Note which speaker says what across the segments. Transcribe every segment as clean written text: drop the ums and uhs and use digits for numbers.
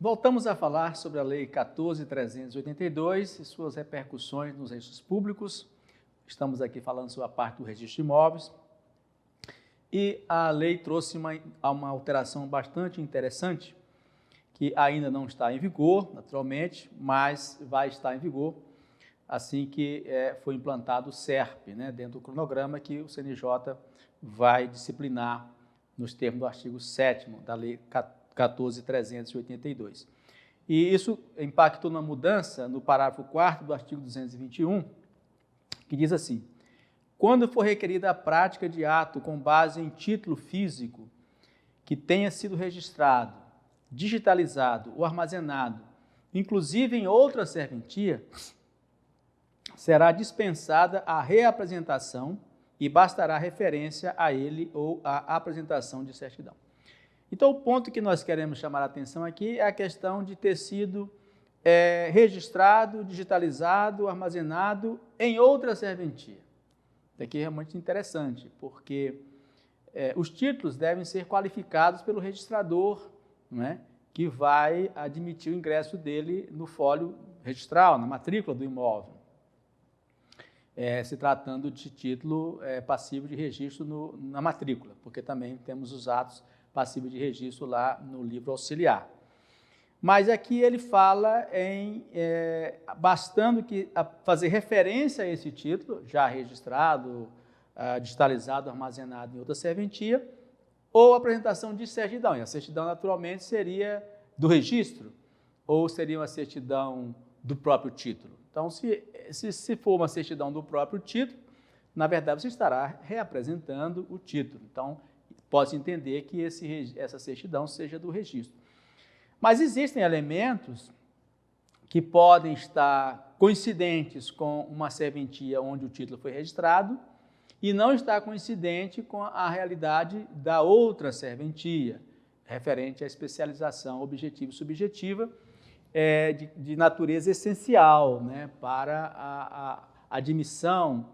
Speaker 1: Voltamos a falar sobre a Lei 14.382 e suas repercussões nos registros públicos. Estamos aqui falando sobre a parte do registro de imóveis. E a lei trouxe uma alteração bastante interessante, que ainda não está em vigor, naturalmente, mas vai estar em vigor assim que for implantado o SERP, dentro do cronograma que o CNJ vai disciplinar nos termos do artigo 7º da Lei 14.382. E isso impactou na mudança no parágrafo 4º do artigo 221, que diz assim: quando for requerida a prática de ato com base em título físico que tenha sido registrado, digitalizado ou armazenado, inclusive em outra serventia, será dispensada a reapresentação e bastará referência a ele ou a apresentação de certidão. Então, o ponto que nós queremos chamar a atenção aqui é a questão de ter sido registrado, digitalizado, armazenado em outra serventia. Isso aqui é realmente interessante, porque os títulos devem ser qualificados pelo registrador, que vai admitir o ingresso dele no fólio registral, na matrícula do imóvel, se tratando de título passivo de registro na matrícula, porque também temos os atos passíveis de registro lá no livro auxiliar. Mas aqui ele fala em bastando que fazer referência a esse título, já registrado, digitalizado, armazenado em outra serventia, ou apresentação de certidão. E a certidão, naturalmente, seria do registro, ou seria uma certidão do próprio título. Então, se for uma certidão do próprio título, na verdade, você estará reapresentando o título. Então, pode-se entender que essa certidão seja do registro. Mas existem elementos que podem estar coincidentes com uma serventia onde o título foi registrado e não está coincidente com a realidade da outra serventia, referente à especialização objetiva e subjetiva, de natureza essencial, para a admissão,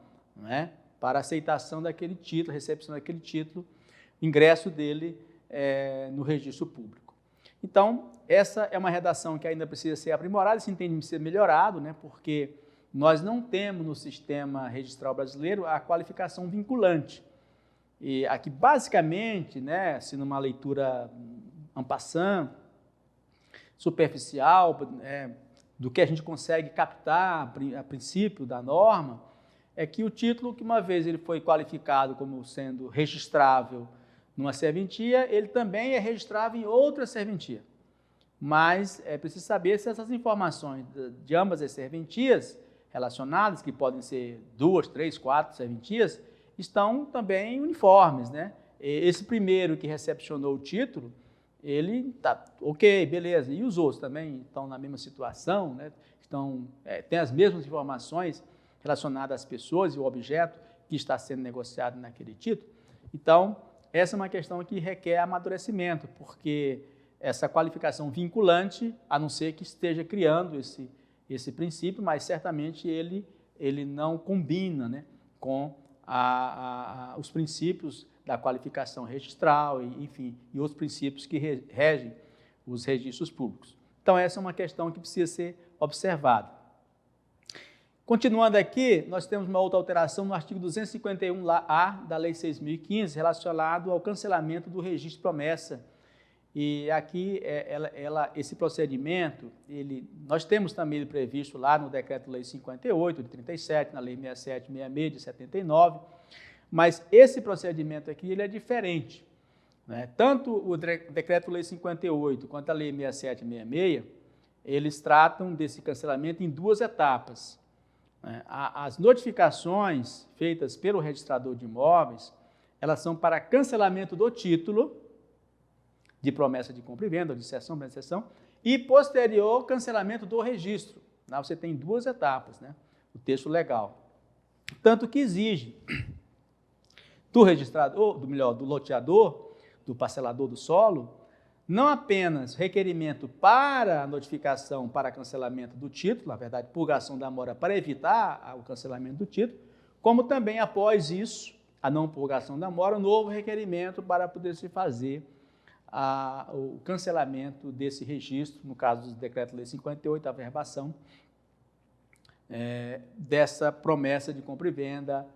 Speaker 1: para a aceitação daquele título, recepção daquele título, ingresso dele no registro público. Então, essa é uma redação que ainda precisa ser aprimorada, esse entendimento precisa ser melhorado, porque nós não temos no sistema registral brasileiro a qualificação vinculante. E aqui, basicamente, se numa leitura en passant, superficial, do que a gente consegue captar a princípio da norma, é que o título, que uma vez ele foi qualificado como sendo registrável numa serventia, ele também é registrável em outra serventia. Mas é preciso saber se essas informações de ambas as serventias relacionadas, que podem ser 2, 3, 4 serventias, estão também uniformes, Esse primeiro que recepcionou o título, ele está ok, beleza, e os outros também estão na mesma situação, têm as mesmas informações relacionadas às pessoas e o objeto que está sendo negociado naquele título. Então, essa é uma questão que requer amadurecimento, porque essa qualificação vinculante, a não ser que esteja criando esse princípio, mas certamente ele não combina com os princípios da qualificação registral, e outros princípios que regem os registros públicos. Então, essa é uma questão que precisa ser observada. Continuando aqui, nós temos uma outra alteração no artigo 251-A da Lei 6.015, relacionado ao cancelamento do registro de promessa. E aqui, esse procedimento, nós temos também previsto lá no Decreto-Lei 58, de 37, na Lei 6766, de 79, mas esse procedimento aqui ele é diferente. Tanto o Decreto-Lei 58 quanto a Lei 6766, eles tratam desse cancelamento em 2 etapas. As notificações feitas pelo registrador de imóveis, elas são para cancelamento do título de promessa de compra e venda, ou de cessão, prenda de cessão, e posterior cancelamento do registro. Você tem 2 etapas, o texto legal. Tanto que exige do registrador, do loteador, do parcelador do solo, não apenas requerimento para a notificação para cancelamento do título, na verdade, purgação da mora para evitar o cancelamento do título, como também, após isso, a não purgação da mora, um novo requerimento para poder se fazer o cancelamento desse registro, no caso do Decreto-Lei 58, a averbação dessa promessa de compra e venda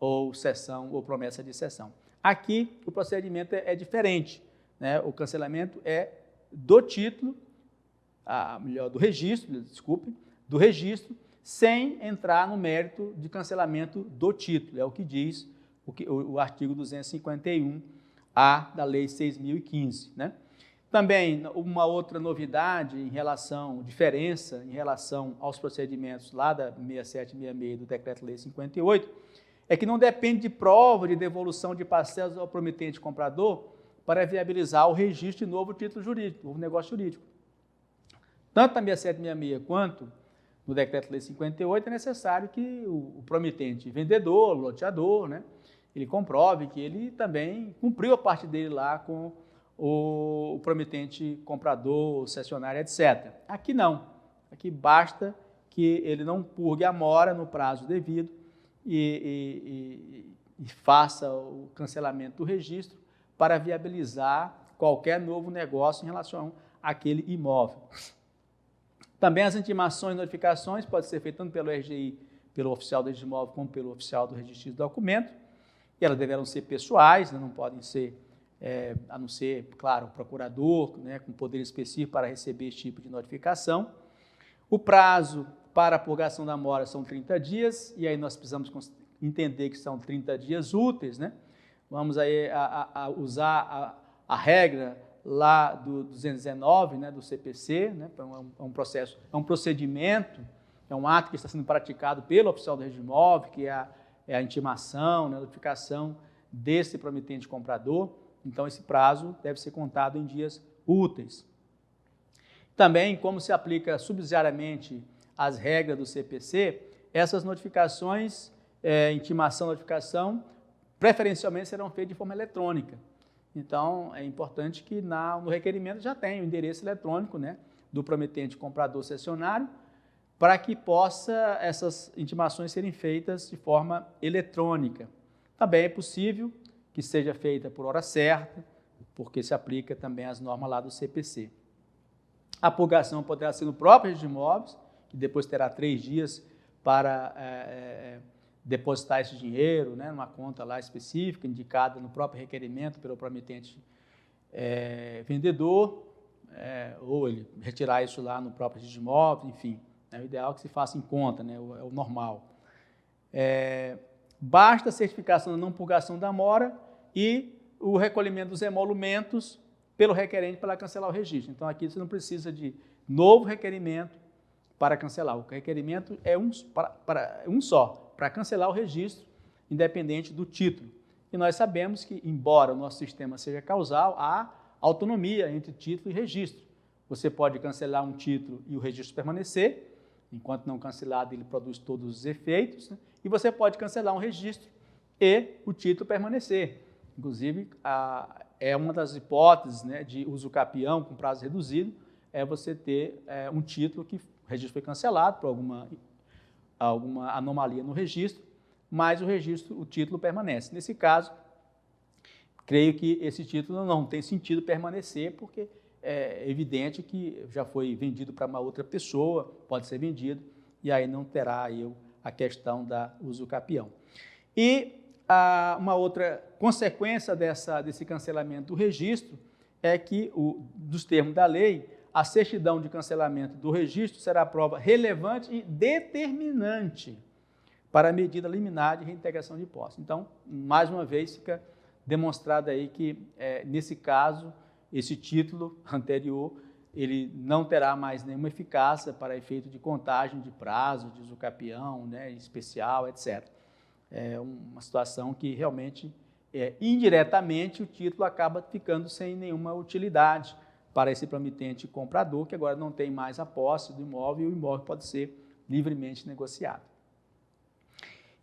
Speaker 1: ou cessão ou promessa de cessão. Aqui o procedimento é diferente, né? O cancelamento é do título, do registro, sem entrar no mérito de cancelamento do título, é o que diz o artigo 251-A da Lei 6.015, né? Também, uma outra novidade diferença em relação aos procedimentos lá da 6766 do Decreto-Lei 58, é que não depende de prova de devolução de parcelas ao promitente comprador para viabilizar o registro de novo título jurídico, novo negócio jurídico. Tanto na 6766 quanto no Decreto-Lei 58 é necessário que o promitente vendedor, loteador, né, ele comprove que ele também cumpriu a parte dele lá com o promitente comprador, cessionário, etc. Aqui não. Aqui basta que ele não purgue a mora no prazo devido e faça o cancelamento do registro para viabilizar qualquer novo negócio em relação àquele imóvel. Também as intimações e notificações podem ser feitas tanto pelo RGI, pelo oficial do registro de imóvel, como pelo oficial do registro de documento. E elas deverão ser pessoais, né, não podem ser, a não ser, claro, o procurador, né, com poder específico para receber esse tipo de notificação. O prazo para a purgação da mora são 30 dias, e aí nós precisamos entender que são 30 dias úteis, né? Vamos aí usar a regra lá do 219, né, do CPC, né, é um procedimento, é um ato que está sendo praticado pelo oficial do registro de imóvel, que é a intimação, né, a notificação desse promitente comprador. Então, esse prazo deve ser contado em dias úteis. Também, como se aplica subsidiariamente as regras do CPC, essas notificações, intimação, notificação, preferencialmente serão feitas de forma eletrônica. Então, é importante que no requerimento já tenha o endereço eletrônico, né, do promitente comprador cessionário, para que possa essas intimações serem feitas de forma eletrônica. Também é possível que seja feita por hora certa, porque se aplica também as normas lá do CPC. A purgação poderá ser no próprio registro de imóveis, que depois terá 3 dias para depositar esse dinheiro, né, numa conta lá específica, indicada no próprio requerimento pelo promitente vendedor, ou ele retirar isso lá no próprio registro de imóveis, enfim. É o ideal que se faça em conta, né, é o normal. Basta a certificação da não purgação da mora e o recolhimento dos emolumentos pelo requerente para cancelar o registro. Então, aqui você não precisa de novo requerimento para cancelar. O requerimento é um só, para cancelar o registro, independente do título. E nós sabemos que, embora o nosso sistema seja causal, há autonomia entre título e registro. Você pode cancelar um título e o registro permanecer, enquanto não cancelado ele produz todos os efeitos, né? E você pode cancelar um registro e o título permanecer. Inclusive, é uma das hipóteses, né, de uso capião com prazo reduzido, é você ter um título que o registro foi cancelado por alguma anomalia no registro, mas o título permanece. Nesse caso, creio que esse título não tem sentido permanecer, porque é evidente que já foi vendido para uma outra pessoa, pode ser vendido, e aí não terá aí a questão da uso capião. E uma outra consequência desse cancelamento do registro é que, dos termos da lei, a certidão de cancelamento do registro será prova relevante e determinante para a medida liminar de reintegração de posse. Então, mais uma vez, fica demonstrado aí que, nesse caso, esse título anterior, ele não terá mais nenhuma eficácia para efeito de contagem de prazo, de uso capião, né, especial, etc. É uma situação que realmente, indiretamente, o título acaba ficando sem nenhuma utilidade para esse promitente comprador, que agora não tem mais a posse do imóvel e o imóvel pode ser livremente negociado.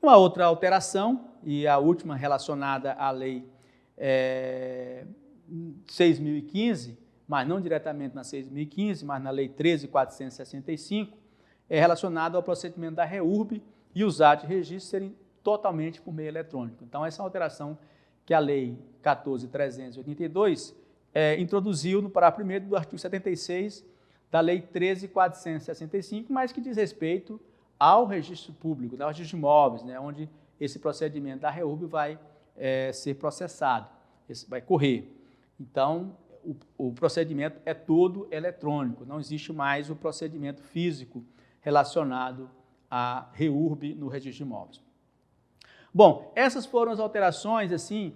Speaker 1: Uma outra alteração, e a última relacionada à lei 6.015, mas não diretamente na 6.015, mas na lei 13.465, é relacionado ao procedimento da REURB e os atos de registro serem totalmente por meio eletrônico. Então, essa é uma alteração que a lei 14.382 introduziu no parágrafo 1º do artigo 76 da Lei 13.465, mas que diz respeito ao registro público, ao registro de imóveis, né, onde esse procedimento da REURB vai ser processado, vai correr. Então, o procedimento é todo eletrônico, não existe mais o procedimento físico relacionado à REURB no registro de imóveis. Bom, essas foram as alterações, assim,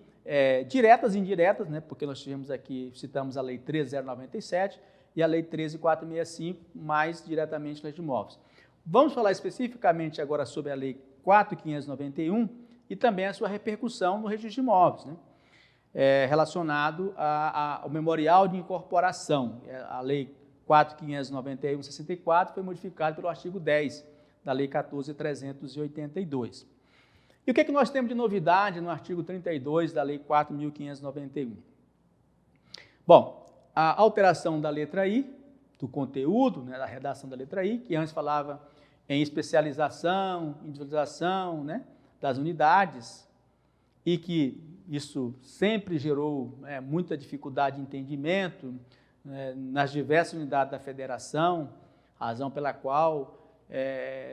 Speaker 1: diretas e indiretas, né, porque nós tivemos aqui, citamos a Lei 13.097 e a Lei 13.465, mais diretamente nas de imóveis. Vamos falar especificamente agora sobre a Lei 4.591 e também a sua repercussão no registro de imóveis, né, relacionado ao memorial de incorporação. A Lei 4.591/64 foi modificada pelo artigo 10 da Lei 14.382. E o que nós temos de novidade no artigo 32 da Lei 4.591? Bom, a alteração da letra I, do conteúdo, né, da redação da letra I, que antes falava em especialização, individualização, né, das unidades, e que isso sempre gerou muita dificuldade de entendimento nas diversas unidades da federação, razão pela qual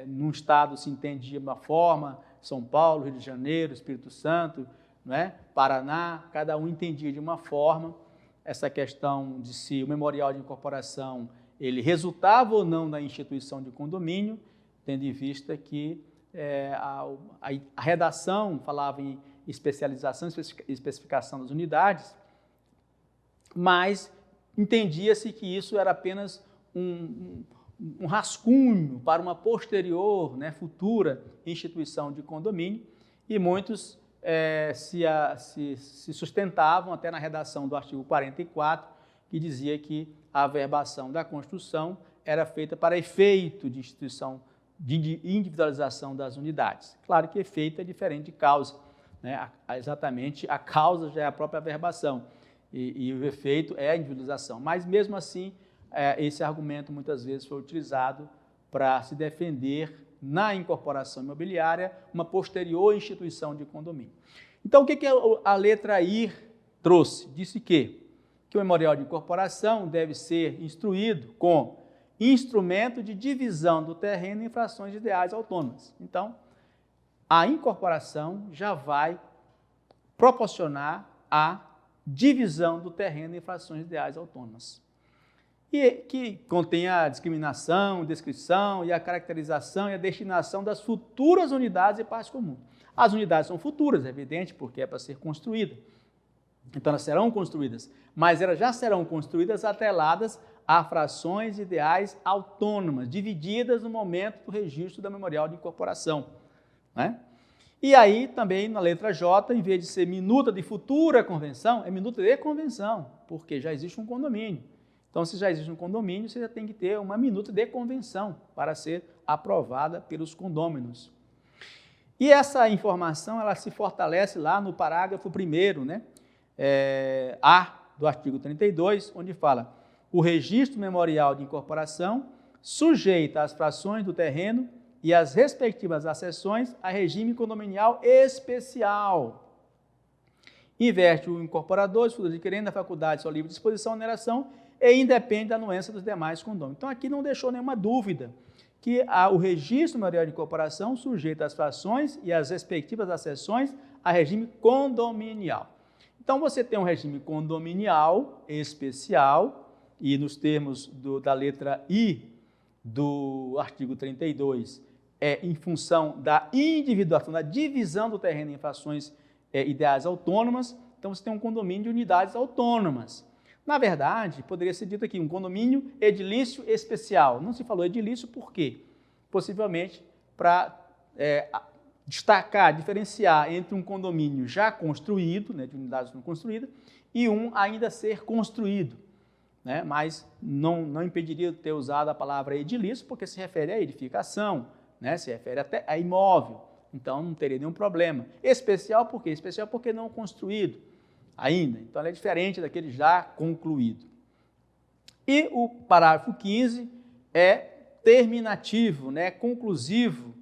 Speaker 1: num estado se entendia de uma forma, São Paulo, Rio de Janeiro, Espírito Santo, né, Paraná, cada um entendia de uma forma. Essa questão de se o memorial de incorporação ele resultava ou não da instituição de condomínio, tendo em vista que a redação falava em especialização e especificação das unidades, mas entendia-se que isso era apenas um rascunho para uma posterior, né, futura instituição de condomínio, e muitos se sustentavam até na redação do artigo 44, que dizia que a averbação da construção era feita para efeito de instituição de individualização das unidades. Claro que efeito é diferente de causa, né? Exatamente a causa já é a própria averbação e o efeito é a individualização, mas mesmo assim esse argumento muitas vezes foi utilizado para se defender na incorporação imobiliária uma posterior instituição de condomínio. Então, o que a letra I trouxe? Disse que o memorial de incorporação deve ser instruído com instrumento de divisão do terreno em frações ideais autônomas. Então, a incorporação já vai proporcionar a divisão do terreno em frações ideais autônomas. E que contém a discriminação, descrição e a caracterização e a destinação das futuras unidades e partes comuns. As unidades são futuras, é evidente, porque é para ser construída. Então, elas serão construídas, mas elas já serão construídas atreladas a frações ideais autônomas, divididas no momento do registro da memorial de incorporação, né? E aí, também, na letra J, em vez de ser minuta de futura convenção, é minuta de convenção, porque já existe um condomínio. Então, se já existe um condomínio, você já tem que ter uma minuta de convenção para ser aprovada pelos condôminos. E essa informação, ela se fortalece lá no parágrafo 1º, né? A do artigo 32, onde fala: o registro memorial de incorporação sujeita as frações do terreno e as respectivas acessões a regime condominial especial. Inverte o incorporador, se for adquirente da faculdade, sua livre disposição, oneração, e independe da anuência dos demais condôminos. Então, aqui não deixou nenhuma dúvida que o registro memorial de incorporação sujeita as frações e as respectivas acessões a regime condominial. Então, você tem um regime condominial especial, e nos termos da letra I do artigo 32, em função da individuação, da divisão do terreno em frações ideais autônomas. Então, você tem um condomínio de unidades autônomas. Na verdade, poderia ser dito aqui, um condomínio edilício especial. Não se falou edilício por quê? Possivelmente para destacar, diferenciar entre um condomínio já construído, né, de unidades não construídas, e um ainda ser construído, né, mas não impediria de ter usado a palavra edilício, porque se refere à edificação, né, se refere até a imóvel, então não teria nenhum problema. Especial por quê? Especial porque não construído ainda, então ela é diferente daquele já concluído. E o parágrafo 15 é terminativo, né, conclusivo,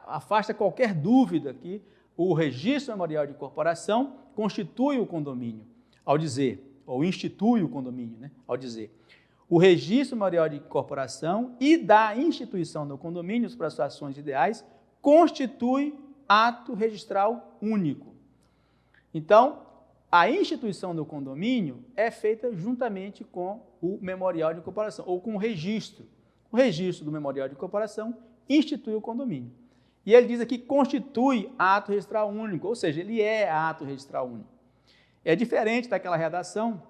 Speaker 1: afasta qualquer dúvida que o registro memorial de incorporação constitui o condomínio, ao dizer: ou institui o condomínio, né, ao dizer. O registro memorial de incorporação e da instituição do condomínio para suas ações ideais constitui ato registral único. Então, a instituição do condomínio é feita juntamente com o memorial de incorporação, ou com o registro. O registro do memorial de incorporação institui o condomínio. E ele diz aqui constitui ato registral único, ou seja, ele é ato registral único. É diferente daquela redação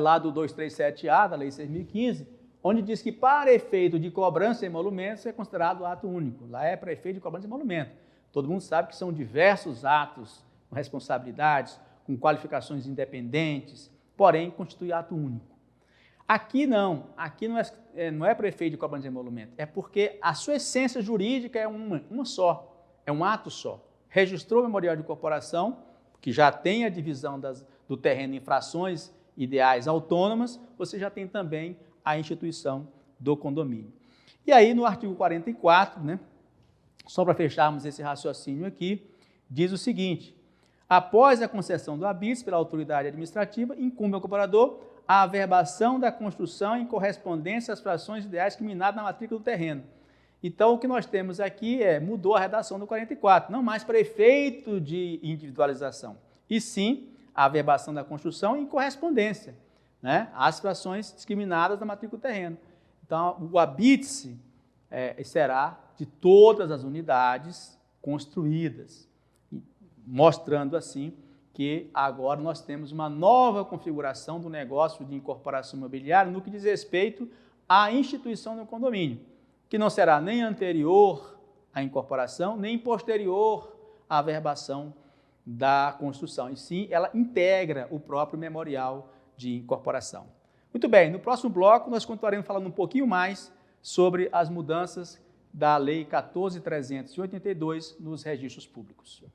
Speaker 1: lá do 237A, da Lei 6.015, onde diz que para efeito de cobrança de emolumentos é considerado ato único. Lá é para efeito de cobrança de emolumento. Todo mundo sabe que são diversos atos com responsabilidades, com qualificações independentes, porém constitui ato único. Aqui não é para efeito de cobrança de emolumento, é porque a sua essência jurídica é uma só, é um ato só. Registrou o memorial de incorporação, que já tem a divisão do terreno em frações ideais autônomas, você já tem também a instituição do condomínio. E aí, no artigo 44, né, só para fecharmos esse raciocínio aqui, diz o seguinte: após a concessão do habeas pela autoridade administrativa, incumbe ao incorporador a averbação da construção em correspondência às frações ideais criminadas na matrícula do terreno. Então, o que nós temos aqui mudou a redação do 44, não mais para efeito de individualização, e sim a averbação da construção em correspondência, né, às frações discriminadas na matrícula do terreno. Então, o habite-se será de todas as unidades construídas, mostrando assim que agora nós temos uma nova configuração do negócio de incorporação imobiliária no que diz respeito à instituição do condomínio, que não será nem anterior à incorporação, nem posterior à averbação da construção, e sim ela integra o próprio memorial de incorporação. Muito bem, no próximo bloco nós continuaremos falando um pouquinho mais sobre as mudanças da Lei 14.382 nos registros públicos.